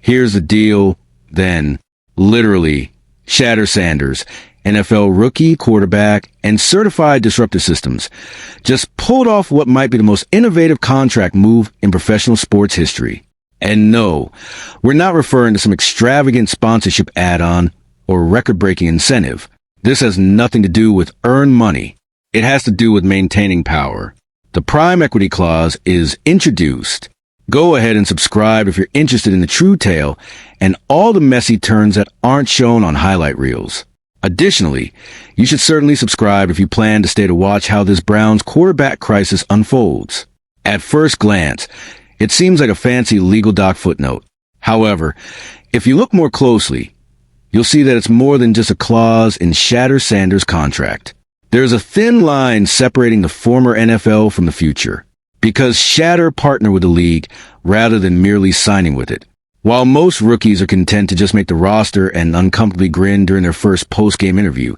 Here's the deal, then. Literally, Shedeur Sanders, NFL rookie, quarterback, and certified disruptor systems, just pulled off what might be the most innovative contract move in professional sports history. And no, we're not referring to some extravagant sponsorship add-on or record-breaking incentive. This has nothing to do with earned money. It has to do with maintaining power. The Prime Equity Clause is introduced. Go ahead and subscribe if you're interested in the true tale and all the messy turns that aren't shown on highlight reels. Additionally, you should certainly subscribe if you plan to stay to watch how this Browns quarterback crisis unfolds. At first glance, it seems like a fancy legal doc footnote. However, if you look more closely, you'll see that it's more than just a clause in Shedeur Sanders' contract. There's a thin line separating the former NFL from the future, because Shedeur partnered with the league rather than merely signing with it. While most rookies are content to just make the roster and uncomfortably grin during their first post-game interview,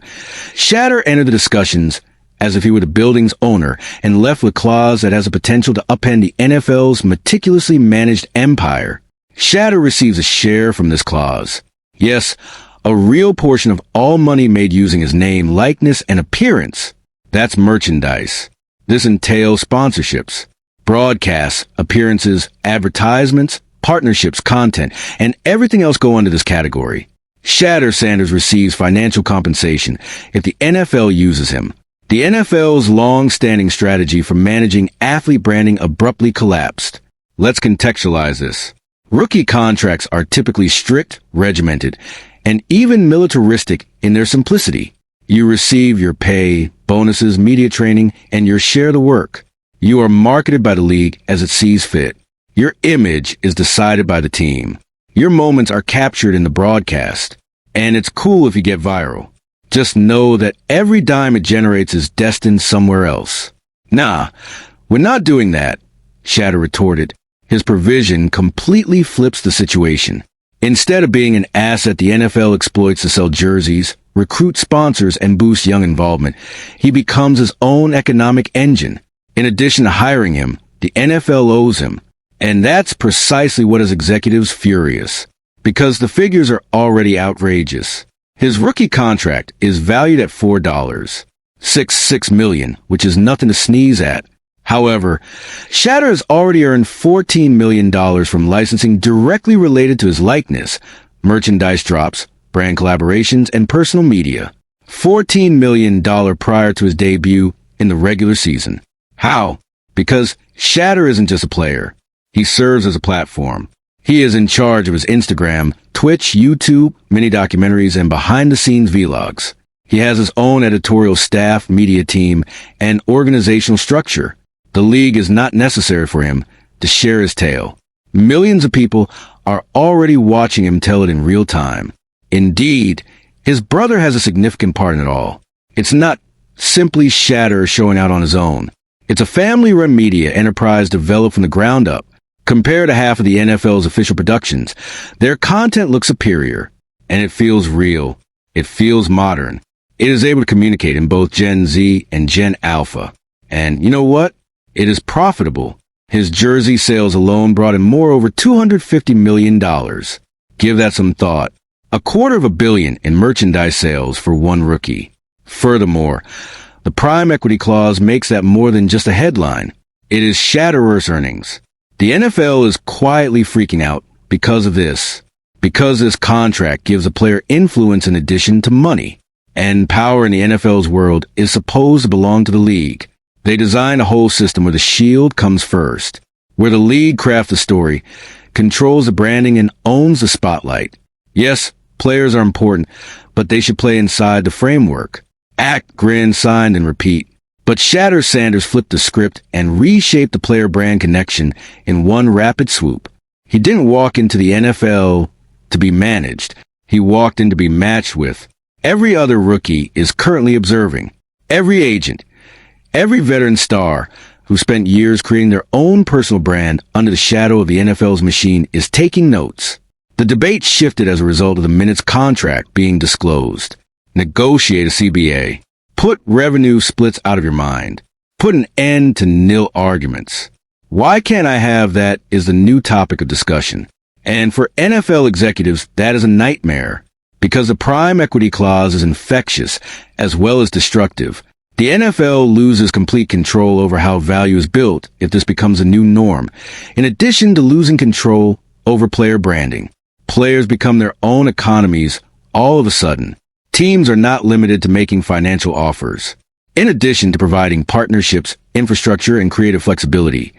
Shedeur entered the discussions as if he were the building's owner and left with a clause that has the potential to upend the NFL's meticulously managed empire. Shedeur receives a share from this clause. Yes, a real portion of all money made using his name, likeness, and appearance. That's merchandise. This entails sponsorships, broadcasts, appearances, advertisements, partnerships, content, and everything else go under this category. Shedeur Sanders receives financial compensation if the NFL uses him. The NFL's long-standing strategy for managing athlete branding abruptly collapsed. Let's contextualize this. Rookie contracts are typically strict, regimented, and even militaristic in their simplicity. You receive your pay, bonuses, media training, and your share of the work. You are marketed by the league as it sees fit. Your image is decided by the team. Your moments are captured in the broadcast. And it's cool if you get viral. Just know that every dime it generates is destined somewhere else. Nah, we're not doing that, Shedeur retorted. His provision completely flips the situation. Instead of being an asset the NFL exploits to sell jerseys, recruit sponsors, and boost young involvement, he becomes his own economic engine. In addition to hiring him, the NFL owes him. And that's precisely what has executives furious, because the figures are already outrageous. His rookie contract is valued at $4.66 million, which is nothing to sneeze at. However, Shedeur has already earned $14 million from licensing directly related to his likeness, merchandise drops, brand collaborations, and personal media. $14 million prior to his debut in the regular season. How? Because Shedeur isn't just a player. He serves as a platform. He is in charge of his Instagram, Twitch, YouTube, mini documentaries, and behind-the-scenes vlogs. He has his own editorial staff, media team, and organizational structure. The league is not necessary for him to share his tale. Millions of people are already watching him tell it in real time. Indeed, his brother has a significant part in it all. It's not simply Shedeur showing out on his own. It's a family-run media enterprise developed from the ground up. Compared to half of the NFL's official productions, their content looks superior, and it feels real. It feels modern. It is able to communicate in both Gen Z and Gen Alpha. And you know what? It is profitable. His jersey sales alone brought in more over $250 million. Give that some thought. $250 million in merchandise sales for one rookie. Furthermore, the Prime Equity Clause makes that more than just a headline. It is Shedeur's earnings. The NFL is quietly freaking out because of this. Because this contract gives a player influence in addition to money. And power in the NFL's world is supposed to belong to the league. They designed a whole system where the shield comes first. Where the league crafts the story, controls the branding, and owns the spotlight. Yes, players are important, but they should play inside the framework. Act, grin, sign, and repeat. But Shedeur Sanders flipped the script and reshaped the player-brand connection in one rapid swoop. He didn't walk into the NFL to be managed. He walked in to be matched with. Every other rookie is currently observing. Every agent, every veteran star who spent years creating their own personal brand under the shadow of the NFL's machine is taking notes. The debate shifted as a result of the Minutes contract being disclosed. Negotiate a CBA. Put revenue splits out of your mind. Put an end to nil arguments. Why can't I have that is the new topic of discussion. And for NFL executives, that is a nightmare, because the prime equity clause is infectious as well as destructive. The NFL loses complete control over how value is built if this becomes a new norm, in addition to losing control over player branding. Players become their own economies all of a sudden. Teams are not limited to making financial offers. In addition to providing partnerships, infrastructure, and creative flexibility,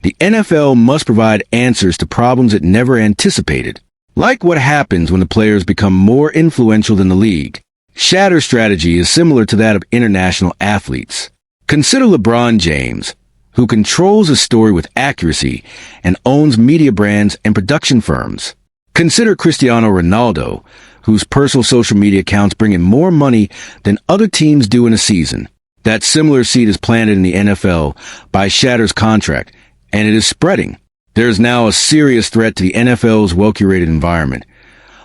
the NFL must provide answers to problems it never anticipated, like what happens when the players become more influential than the league. Shedeur strategy is similar to that of international athletes. Consider LeBron James, who controls a story with accuracy and owns media brands and production firms. Consider Cristiano Ronaldo, whose personal social media accounts bring in more money than other teams do in a season. That similar seed is planted in the NFL by Shedeur's contract, and it is spreading. There is now a serious threat to the NFL's well-curated environment,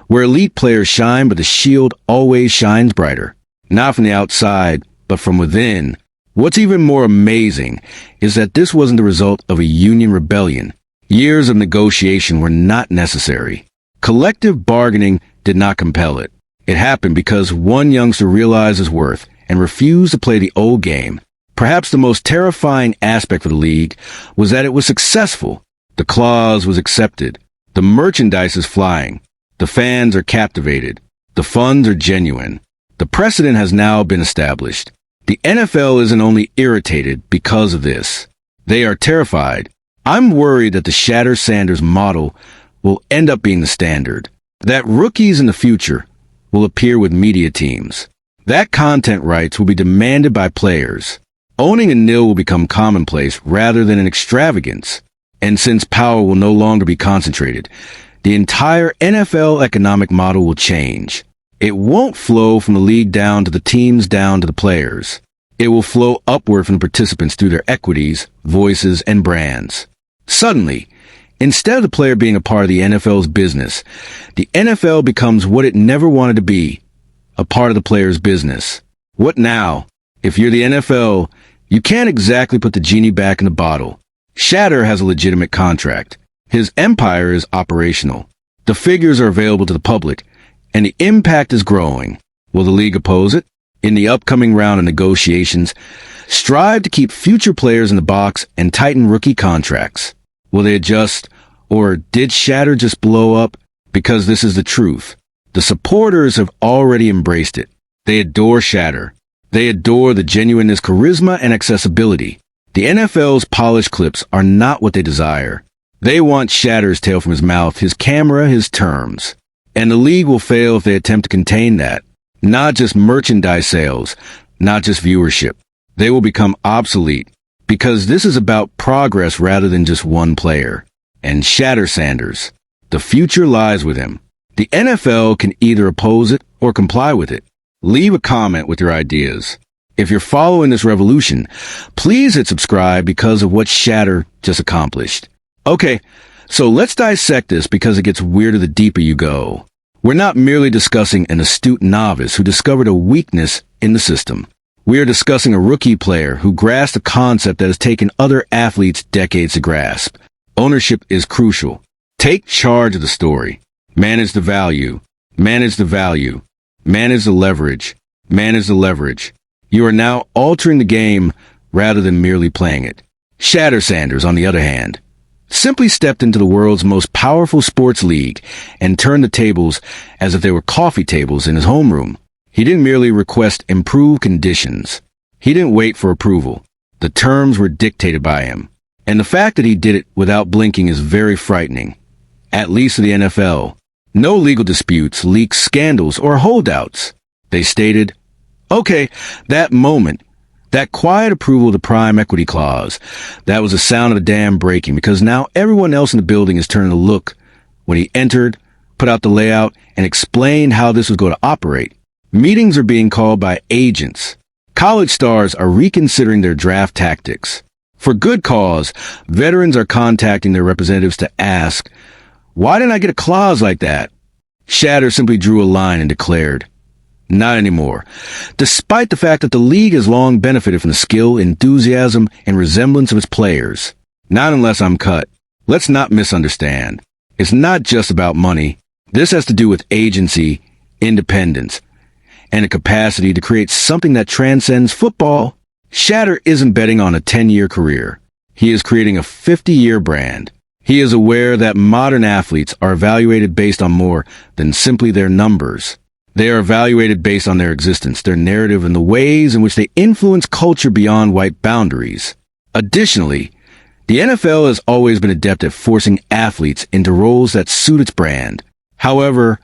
where elite players shine, but the shield always shines brighter. Not from the outside, but from within. What's even more amazing is that this wasn't the result of a union rebellion. Years of negotiation were not necessary. Collective bargaining did not compel it. It happened because one youngster realized his worth and refused to play the old game. Perhaps the most terrifying aspect of the league was that it was successful. The clause was accepted. The merchandise is flying. The fans are captivated. The funds are genuine. The precedent has now been established. The NFL isn't only irritated because of this. They are terrified. I'm worried that the Shedeur Sanders model will end up being the standard. That rookies in the future will appear with media teams. That content rights will be demanded by players. Owning a nil will become commonplace rather than an extravagance. And since power will no longer be concentrated, the entire NFL economic model will change. It won't flow from the league down to the teams down to the players. It will flow upward from the participants through their equities, voices, and brands. Suddenly, instead of the player being a part of the NFL's business, the NFL becomes what it never wanted to be, a part of the player's business. What now? If you're the NFL, you can't exactly put the genie back in the bottle. Shedeur has a legitimate contract. His empire is operational. The figures are available to the public, and the impact is growing. Will the league oppose it? In the upcoming round of negotiations, strive to keep future players in the box and tighten rookie contracts. Will they adjust, or did Shedeur just blow up? Because this is the truth. The supporters have already embraced it. They adore Shedeur. They adore the genuineness, charisma, and accessibility. The NFL's polished clips are not what they desire. They want Shedeur's tail from his mouth, his camera, his terms. And the league will fail if they attempt to contain that. Not just merchandise sales, not just viewership. They will become obsolete, because this is about progress rather than just one player. And Shedeur Sanders, the future lies with him. The NFL can either oppose it or comply with it. Leave a comment with your ideas. If you're following this revolution, please hit subscribe because of what Shedeur just accomplished. Okay, so let's dissect this because it gets weirder the deeper you go. We're not merely discussing an astute novice who discovered a weakness in the system. We are discussing a rookie player who grasped a concept that has taken other athletes decades to grasp. Ownership is crucial. Take charge of the story. Manage the value. Manage the value. Manage the leverage. Manage the leverage. You are now altering the game rather than merely playing it. Shedeur Sanders, on the other hand, simply stepped into the world's most powerful sports league and turned the tables as if they were coffee tables in his homeroom. He didn't merely request improved conditions. He didn't wait for approval. The terms were dictated by him. And the fact that he did it without blinking is very frightening, at least to the NFL. No legal disputes, leaks, scandals, or holdouts. They stated, okay, that moment, that quiet approval of the prime equity clause, that was the sound of the dam breaking, because now everyone else in the building is turning to look. When he entered, put out the layout, and explained how this was going to operate. Meetings are being called by agents. College stars are reconsidering their draft tactics. For good cause, veterans are contacting their representatives to ask, why didn't I get a clause like that? Shedeur simply drew a line and declared, not anymore. Despite the fact that the league has long benefited from the skill, enthusiasm, and resemblance of its players. Not unless I'm cut. Let's not misunderstand. It's not just about money. This has to do with agency, independence, and a capacity to create something that transcends football. Shedeur isn't betting on a 10-year career. He is creating a 50-year brand. He is aware that modern athletes are evaluated based on more than simply their numbers. They are evaluated based on their existence, their narrative, and the ways in which they influence culture beyond white boundaries. Additionally, the NFL has always been adept at forcing athletes into roles that suit its brand. However,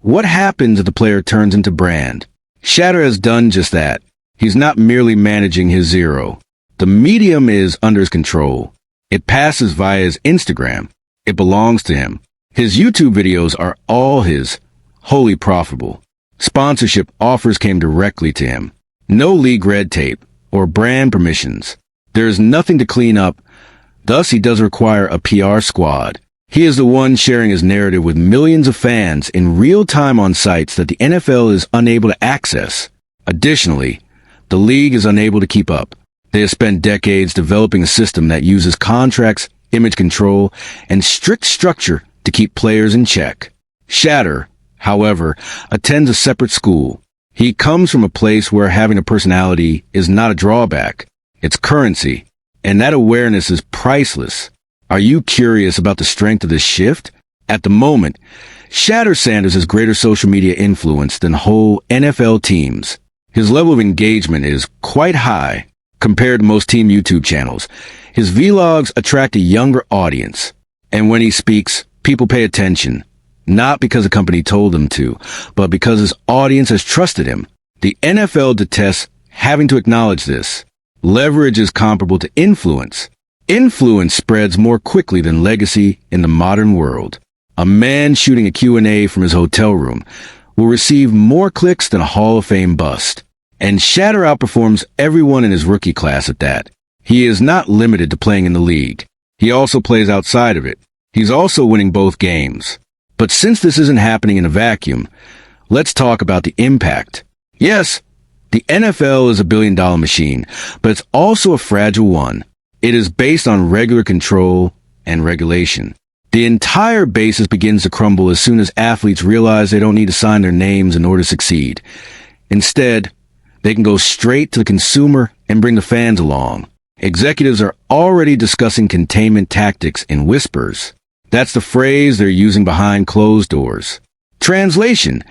what happens if the player turns into brand? Shedeur has done just that. He's not merely managing his zero. The medium is under his control. It passes via his Instagram. It belongs to him. His YouTube videos are all his, wholly profitable. Sponsorship offers came directly to him. No league red tape or brand permissions. There is nothing to clean up. Thus, he does require a PR squad. He is the one sharing his narrative with millions of fans in real time on sites that the NFL is unable to access. Additionally, the league is unable to keep up. They have spent decades developing a system that uses contracts, image control, and strict structure to keep players in check. Shedeur, however, attends a separate school. He comes from a place where having a personality is not a drawback. It's currency, and that awareness is priceless. Are you curious about the strength of this shift? At the moment, Shedeur Sanders has greater social media influence than whole NFL teams. His level of engagement is quite high compared to most team YouTube channels. His vlogs attract a younger audience, and when he speaks, people pay attention, not because the company told them to, but because his audience has trusted him. The NFL detests having to acknowledge this. Leverage is comparable to influence. Influence spreads more quickly than legacy in the modern world. A man shooting a Q&A from his hotel room will receive more clicks than a Hall of Fame bust. And Shedeur outperforms everyone in his rookie class at that. He is not limited to playing in the league. He also plays outside of it. He's also winning both games. But since this isn't happening in a vacuum, let's talk about the impact. Yes, the NFL is a billion-dollar machine, but it's also a fragile one. It is based on regular control and regulation. The entire basis begins to crumble as soon as athletes realize they don't need to sign their names in order to succeed. Instead, they can go straight to the consumer and bring the fans along. Executives are already discussing containment tactics in whispers. That's the phrase they're using behind closed doors. Translation: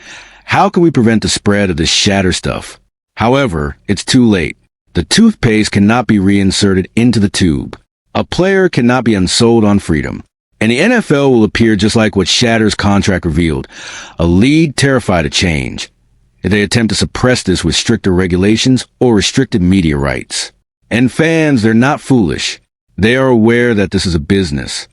how can we prevent the spread of this Shedeur stuff? However, it's too late. The toothpaste cannot be reinserted into the tube. A player cannot be unsold on freedom. And the NFL will appear just like what Shedeur's contract revealed, a league terrified of change. If they attempt to suppress this with stricter regulations or restricted media rights. And fans, they're not foolish. They are aware that this is a business.